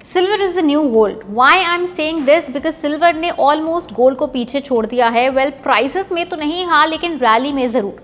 Silver is the new gold. Why I am saying this? Because silver ने almost gold को पीछे छोड़ दिया है। वेल, प्राइसेस में तो नहीं, हाँ, लेकिन रैली में जरूर।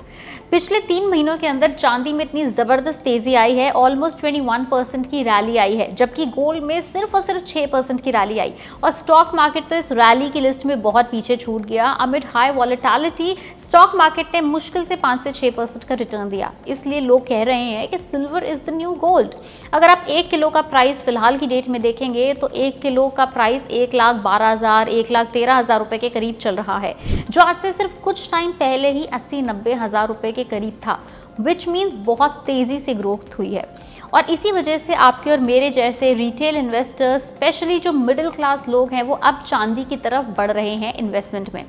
पिछले 3 महीनों के अंदर चांदी में इतनी जबरदस्त तेजी आई है, ऑलमोस्ट 21% की रैली आई है, जबकि गोल्ड में सिर्फ और सिर्फ 6% की रैली आई। और स्टॉक मार्केट तो इस रैली की लिस्ट में बहुत पीछे छूट गया। Amid high volatility stock market ने मुश्किल से 5 से 6% का रिटर्न दिया। इसलिए लोग कह रहे हैं कि silver is the new gold. अगर आप 1 किलो का प्राइस फिलहाल की डेट में देखेंगे तो 1 किलो का प्राइस 1,12,000 1,13,000 रुपए के करीब चल रहा है, जो आज से सिर्फ कुछ टाइम पहले ही 80-90 हज़ार रुपए के करीब था, विच मीन्स बहुत तेजी से ग्रोथ हुई है। और इसी वजह से आपके और मेरे जैसे रिटेल इन्वेस्टर्स, स्पेशली जो मिडिल क्लास लोग हैं, वो अब चांदी की तरफ बढ़ रहे हैं इन्वेस्टमेंट में।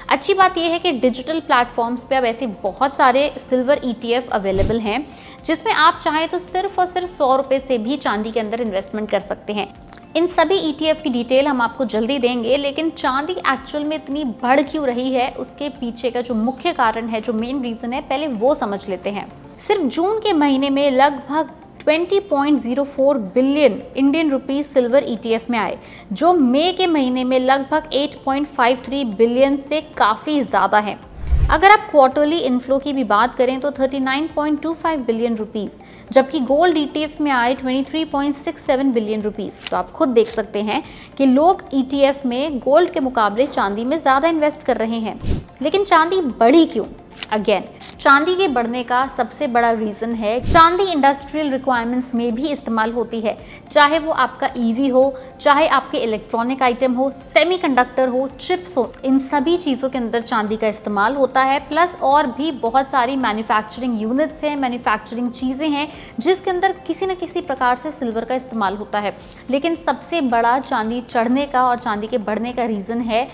अच्छी बात यह है कि डिजिटल प्लेटफॉर्म्स पे अब ऐसे बहुत सारे सिल्वर ETF अवेलेबल हैं, जिसमें आप चाहें तो सिर्फ और सिर्फ 100 रुपये से भी चांदी के अंदर इन्वेस्टमेंट कर सकते हैं। इन सभी ETF की डिटेल हम आपको जल्दी देंगे, लेकिन चांदी एक्चुअल में इतनी बढ़ क्यों रही है, उसके पीछे का जो मुख्य कारण है, जो मेन रीज़न है, पहले वो समझ लेते हैं। सिर्फ जून के महीने में लगभग 20.04 billion Indian rupees silver ETF में आए, जो मई के महीने में लगभग 8.53 बिलियन से काफ़ी ज़्यादा है। अगर आप क्वार्टरली इनफ्लो की भी बात करें तो 39.25 बिलियन रुपीस, जबकि गोल्ड ETF में आए 23.67 बिलियन रुपीस। तो आप खुद देख सकते हैं कि लोग ETF में गोल्ड के मुकाबले चांदी में ज़्यादा इन्वेस्ट कर रहे हैं। लेकिन चांदी बढ़ी क्यों? अगेन, चांदी के बढ़ने का सबसे बड़ा रीज़न है, चांदी इंडस्ट्रियल रिक्वायरमेंट्स में भी इस्तेमाल होती है। चाहे वो आपका EV हो, चाहे आपके इलेक्ट्रॉनिक आइटम हो, सेमीकंडक्टर हो, चिप्स हो, इन सभी चीज़ों के अंदर चांदी का इस्तेमाल होता है। प्लस और भी बहुत सारी मैन्युफैक्चरिंग यूनिट्स हैं, मैन्युफैक्चरिंग चीज़ें हैं, जिसके अंदर किसी न किसी प्रकार से सिल्वर का इस्तेमाल होता है। लेकिन सबसे बड़ा चांदी चढ़ने का और चांदी के बढ़ने का रीज़न है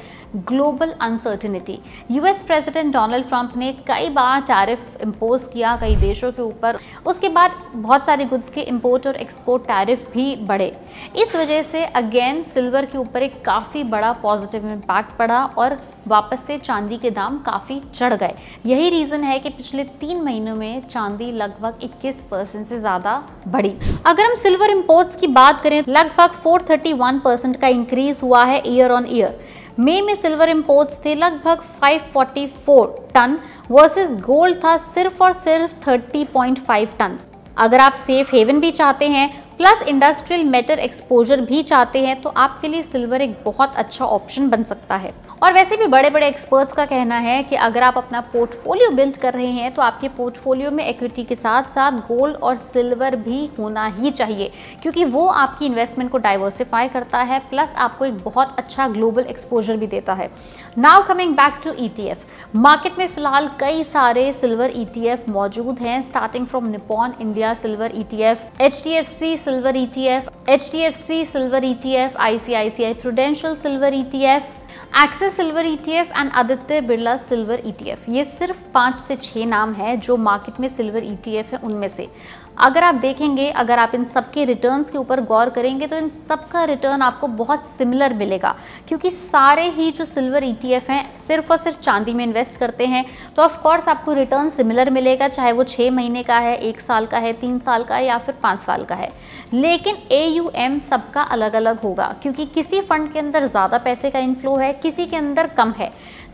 global uncertainty. US president Donald Trump ने कई बार टैरिफ इम्पोज किया कई देशों के ऊपर। उसके बाद बहुत सारे गुड्स के इंपोर्ट और एक्सपोर्ट टैरिफ भी बढ़े। इस वजह से अगेन सिल्वर के ऊपर एक काफ़ी बड़ा पॉजिटिव इम्पैक्ट पड़ा और वापस से चांदी के दाम काफ़ी चढ़ गए। यही रीज़न है कि पिछले 3 महीनों में चांदी लगभग 21% से ज़्यादा बढ़ी। अगर हम सिल्वर इंपोर्ट्स की बात करें, लगभग 431% का इंक्रीज हुआ है ईयर ऑन ईयर। मई में सिल्वर इंपोर्ट्स थे लगभग 544 टन वर्सेस गोल्ड था सिर्फ और सिर्फ 30.5 टन। अगर आप सेफ हेवन भी चाहते हैं प्लस इंडस्ट्रियल मेटल एक्सपोजर भी चाहते हैं, तो आपके लिए सिल्वर एक बहुत अच्छा ऑप्शन बन सकता है। और वैसे भी बड़े बड़े एक्सपर्ट्स का कहना है कि अगर आप अपना पोर्टफोलियो बिल्ड कर रहे हैं तो आपके पोर्टफोलियो में इक्विटी के साथ साथ गोल्ड और सिल्वर भी होना ही चाहिए, क्योंकि वो आपकी इन्वेस्टमेंट को डाइवर्सिफाई करता है, प्लस आपको एक बहुत अच्छा ग्लोबल एक्सपोजर भी देता है। Now coming back to ETF, market में फिलहाल कई सारे सिल्वर ETF मौजूद हैं, starting from Nippon India silver ETF, HDFC silver ETF, HDFC silver ETF, ICICI Prudential silver ETF, Axis silver ETF and Aditya Birla silver ETF। ये सिर्फ 5 से 6 नाम हैं जो मार्केट में सिल्वर ETF है उनमें से। अगर आप देखेंगे, अगर आप इन सबके रिटर्न्स के ऊपर गौर करेंगे तो इन सबका रिटर्न आपको बहुत सिमिलर मिलेगा, क्योंकि सारे ही जो सिल्वर ETF हैं सिर्फ और सिर्फ चांदी में इन्वेस्ट करते हैं। तो ऑफ कोर्स आपको रिटर्न सिमिलर मिलेगा, चाहे वो 6 महीने का है, 1 साल का है, 3 साल का है या फिर 5 साल का है। लेकिन AUM सबका अलग अलग होगा, क्योंकि किसी फंड के अंदर ज़्यादा पैसे का इनफ्लो है, किसी के अंदर कम है।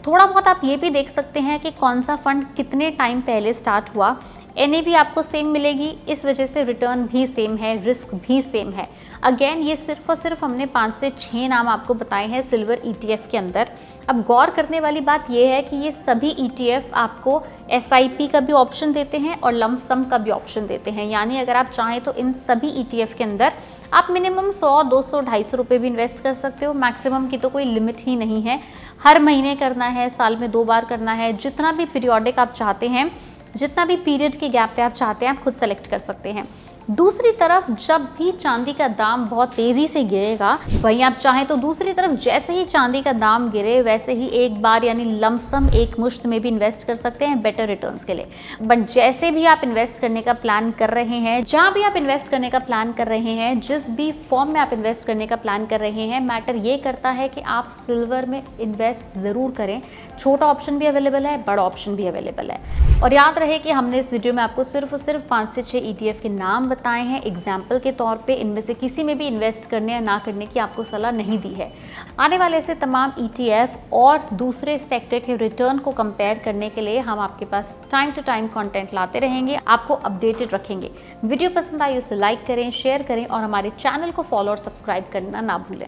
थोड़ा बहुत आप ये भी देख सकते हैं कि कौन सा फंड कितने टाइम पहले स्टार्ट हुआ। NAV आपको सेम मिलेगी, इस वजह से रिटर्न भी सेम है, रिस्क भी सेम है। अगेन, ये सिर्फ और सिर्फ हमने 5 से 6 नाम आपको बताए हैं सिल्वर ETF के अंदर। अब गौर करने वाली बात यह है कि ये सभी ETF आपको SIP का भी ऑप्शन देते हैं और लंप सम का भी ऑप्शन देते हैं। यानी अगर आप चाहें तो इन सभी ETF के अंदर आप मिनिमम 100, 200, 250 रुपये भी इन्वेस्ट कर सकते हो। मैक्सिमम की तो कोई लिमिट ही नहीं है। हर महीने करना है, साल में 2 बार करना है, जितना भी पीरियोडिक आप चाहते हैं, जितना भी पीरियड के गैप पे आप चाहते हैं, आप खुद सेलेक्ट कर सकते हैं। दूसरी तरफ जब भी चांदी का दाम बहुत तेज़ी से गिरेगा, वहीं आप चाहें तो दूसरी तरफ जैसे ही चांदी का दाम गिरे वैसे ही एक बार यानी लमसम एक मुश्त में भी इन्वेस्ट कर सकते हैं बेटर रिटर्न्स के लिए। बट जैसे भी आप इन्वेस्ट करने का प्लान कर रहे हैं, जहाँ भी आप इन्वेस्ट करने का प्लान कर रहे हैं, जिस भी फॉर्म में आप इन्वेस्ट करने का प्लान कर रहे हैं, मैटर ये करता है कि आप सिल्वर में इन्वेस्ट ज़रूर करें। छोटा ऑप्शन भी अवेलेबल है, बड़ा ऑप्शन भी अवेलेबल है। और याद रहे कि हमने इस वीडियो में आपको सिर्फ और सिर्फ 5 से 6 ETF के नाम बताए हैं एग्जाम्पल के तौर पे, इनमें से किसी में भी इन्वेस्ट करने या ना करने की आपको सलाह नहीं दी है। आने वाले ऐसे तमाम ETF और दूसरे सेक्टर के रिटर्न को कंपेयर करने के लिए हम आपके पास टाइम टू टाइम कंटेंट लाते रहेंगे, आपको अपडेटेड रखेंगे। वीडियो पसंद आई उसे लाइक करें, शेयर करें और हमारे चैनल को फॉलो और सब्सक्राइब करना ना भूलें।